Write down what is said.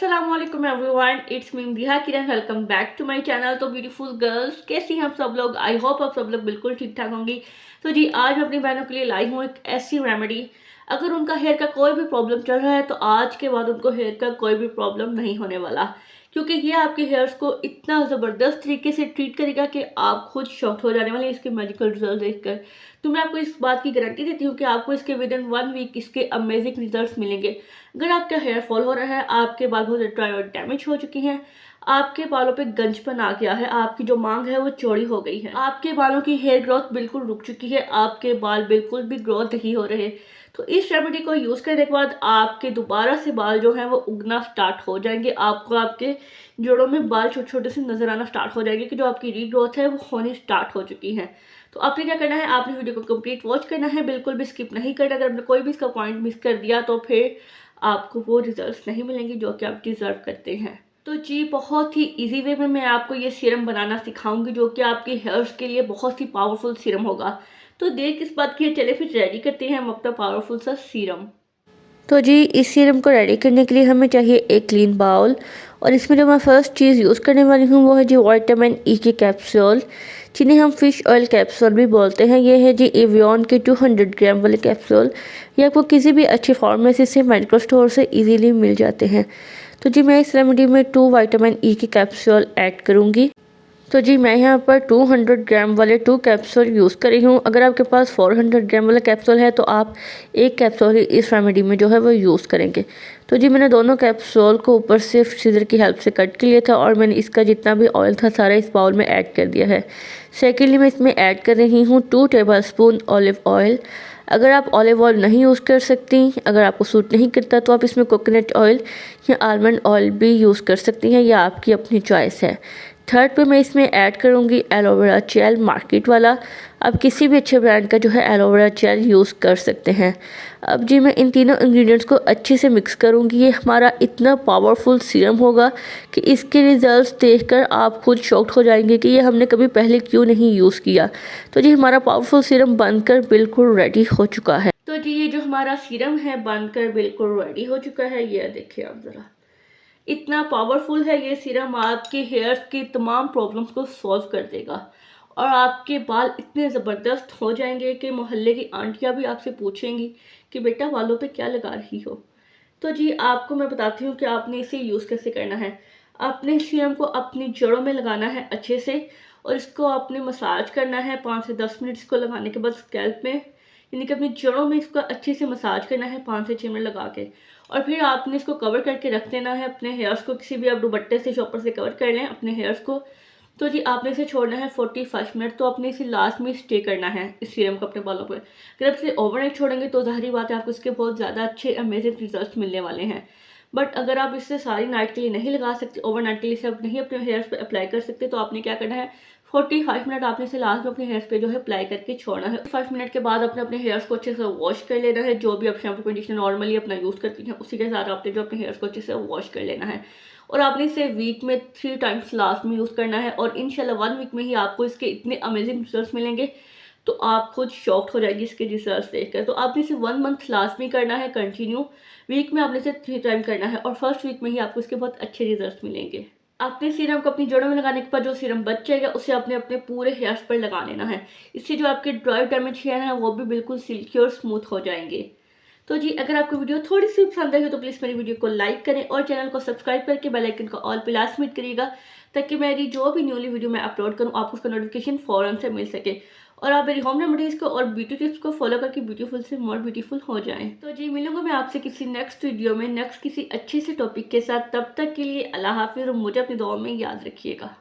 अस्सलामुअलैकुम everyone, it's me Diha Kiran. Welcome back to my channel. तो beautiful girls, कैसी हैं आप सब लोग? आई होप आप सब लोग बिल्कुल ठीक ठाक होंगी। तो जी आज मैं अपनी बहनों के लिए लाई हूँ एक ऐसी रेमेडी, अगर उनका हेयर का कोई भी प्रॉब्लम चल रहा है तो आज के बाद उनको हेयर का कोई भी प्रॉब्लम नहीं होने वाला, क्योंकि ये आपके हेयर्स को इतना ज़बरदस्त तरीके से ट्रीट करेगा कि आप खुद शॉक्ड हो जाने वाले हैं इसके मेडिकल रिजल्ट देखकर। तो मैं आपको इस बात की गारंटी देती हूँ कि आपको इसके विद इन 1 वीक इसके अमेजिंग रिजल्ट्स मिलेंगे। अगर आपका हेयर फॉल हो रहा है, आपके बाल बहुत ड्राई और डैमेज हो चुके हैं, आपके बालों पे गंजपन आ गया है, आपकी जो मांग है वो चौड़ी हो गई है, आपके बालों की हेयर ग्रोथ बिल्कुल रुक चुकी है, आपके बाल बिल्कुल भी ग्रोथ नहीं हो रहे, तो इस रेमेडी को यूज़ करने के बाद आपके दोबारा से बाल जो हैं वो उगना स्टार्ट हो जाएंगे। आपको आपके जोड़ों में बाल छोटे छोटे से नजर आना स्टार्ट हो जाएंगे कि जो आपकी रीग्रोथ है वो होनी स्टार्ट हो चुकी है। तो आपने क्या करना है, आपने वीडियो को कंप्लीट वॉच करना है, बिल्कुल भी स्किप नहीं करना। अगर आपने कोई भी इसका पॉइंट मिस कर दिया तो फिर आपको वो रिजल्ट्स नहीं मिलेंगे जो कि आप डिज़र्व करते हैं। तो जी बहुत ही इजी वे में मैं आपको ये सीरम बनाना सिखाऊंगी जो कि आपके हेयर्स के लिए बहुत ही पावरफुल सीरम होगा। तो देर किस बात की है, चले फिर रेडी करते हैं हम अपना पावरफुल सा सीरम। तो जी इस सीरम को रेडी करने के लिए हमें चाहिए एक क्लीन बाउल, और इसमें जो मैं फर्स्ट चीज़ यूज़ करने वाली हूँ वो है जी विटामिन ई के कैप्सूल, जिन्हें हम फिश ऑयल कैप्सूल भी बोलते हैं। ये है जी एवियन के 200 ग्राम वाले कैप्सूल। ये आपको किसी भी अच्छी फार्मेसी से, मेडिकल स्टोर से इजीली मिल जाते हैं। तो जी मैं इस रेमेडी में 2 विटामिन ई के कैप्सूल ऐड करूँगी। तो जी मैं यहाँ पर 200 ग्राम वाले 2 कैप्सूल यूज़ कर रही हूँ। अगर आपके पास 400 ग्राम वाला कैप्सूल है तो आप एक कैप्सूल ही इस रेमेडी में जो है वो यूज़ करेंगे। तो जी मैंने दोनों कैप्सूल को ऊपर से सीजर की हेल्प से कट कर लिया था, और मैंने इसका जितना भी ऑयल था सारा इस बाउल में ऐड कर दिया है। सेकेंडली मैं इसमें ऐड कर रही हूँ 2 टेबलस्पून ऑलिव ऑयल। अगर आप ऑलिव ऑयल नहीं यूज़ कर सकती, अगर आपको सूट नहीं करता, तो आप इसमें कोकोनट ऑयल या आलमंड ऑयल भी यूज़ कर सकती हैं, या आपकी अपनी चॉइस है। थर्ड पे मैं इसमें ऐड करूँगी एलोवेरा जेल मार्केट वाला। आप किसी भी अच्छे ब्रांड का जो है एलोवेरा जेल यूज़ कर सकते हैं। अब जी मैं इन तीनों इंग्रेडिएंट्स को अच्छे से मिक्स करूँगी। ये हमारा इतना पावरफुल सीरम होगा कि इसके रिजल्ट्स देखकर आप खुद शॉक्ड हो जाएंगे कि ये हमने कभी पहले क्यों नहीं यूज़ किया। तो जी हमारा पावरफुल सीरम बनकर बिल्कुल रेडी हो चुका है। तो जी ये जो हमारा सीरम है बनकर बिल्कुल रेडी हो चुका है। ये देखिए आप ज़रा, इतना पावरफुल है ये सीरम, आपके हेयर्स की तमाम प्रॉब्लम्स को सॉल्व कर देगा, और आपके बाल इतने ज़बरदस्त हो जाएंगे कि मोहल्ले की आंटियां भी आपसे पूछेंगी कि बेटा बालों पे क्या लगा रही हो। तो जी आपको मैं बताती हूँ कि आपने इसे यूज़ कैसे करना है। आपने इस सीरम को अपनी जड़ों में लगाना है अच्छे से, और इसको आपने मसाज करना है 5 से 10 मिनट। इसको लगाने के बाद स्कैल्प में, यानी कि अपनी जड़ों में इसको अच्छे से मसाज करना है 5 से 6 मिनट लगा के, और फिर आपने इसको कवर करके रख देना है अपने हेयर्स को। किसी भी आप दुपट्टे से, शॉपर से कवर कर लें अपने हेयर्स को। तो जी आपने इसे छोड़ना है 45 मिनट। तो आपने इसे लास्ट में स्टे करना है इस सीरम को अपने बालों पर। अगर आप इसे ओवरनाइट छोड़ेंगे तो ज़ाहिर बात है आपको इसके बहुत ज़्यादा अच्छे अमेजिंग रिजल्ट मिलने वाले हैं। बट अगर आप इसे सारी नाइट के लिए नहीं लगा सकते, ओवरनाइट के लिए इसे आप नहीं अपने हेयर्स पे अप्लाई कर सकते, तो आपने क्या करना है, 45 मिनट आपने इसे लास्ट में अपने हेयर्स पे जो है अप्लाई करके छोड़ना है। 5 मिनट के बाद आपने अपने हेयर्स को अच्छे से वॉश कर लेना है। जो भी आप शैम्पू कंडीशनर नॉर्मली अपना यूज़ करती हैं उसी के साथ आपने जो अपने हेयर्स को अच्छे से वॉश कर लेना है, और आपने इसे वीक में 3 टाइम्स लास्ट में यूज़ करना है। और इंशाल्लाह 1 वीक में ही आपको इसके इतने अमेजिंग रिजल्ट मिलेंगे, तो आप खुद शॉक्ड हो जाएगी इसके रिजल्ट देखकर। तो आपने इसे 1 मंथ लास्ट में करना है कंटिन्यू। वीक में आपने इसे 3 टाइम करना है, और फर्स्ट वीक में ही आपको इसके बहुत अच्छे रिजल्ट मिलेंगे। आपने सीरम को अपनी जड़ों में लगाने के बाद जो सीरम बच जाएगा उसे आपने अपने पूरे हेयर्स पर लगा लेना है। इससे जो आपके ड्राई डैमेज हेयर हैं वो भी बिल्कुल सिल्की और स्मूथ हो जाएंगे। तो जी अगर आपको वीडियो थोड़ी सी पसंद आई हो तो प्लीज़ मेरी वीडियो को लाइक करें, और चैनल को सब्सक्राइब करके बेल आइकन को ऑल पे लाजमी करिएगा, ताकि मेरी जो भी न्यूली वीडियो मैं अपलोड करूं आपको उसका नोटिफिकेशन फ़ौरन से मिल सके, और आप मेरी होम रेमेडीज़ को और ब्यूटी टिप्स को फॉलो करके ब्यूटीफुल से मोर ब्यूटीफुल हो जाएं। तो जी मिलूंगा मैं आपसे किसी नेक्स्ट वीडियो में नेक्स्ट किसी अच्छे से टॉपिक के साथ। तब तक के लिए अल्लाह हाफिज़, और मुझे अपनी दुआ में याद रखिएगा।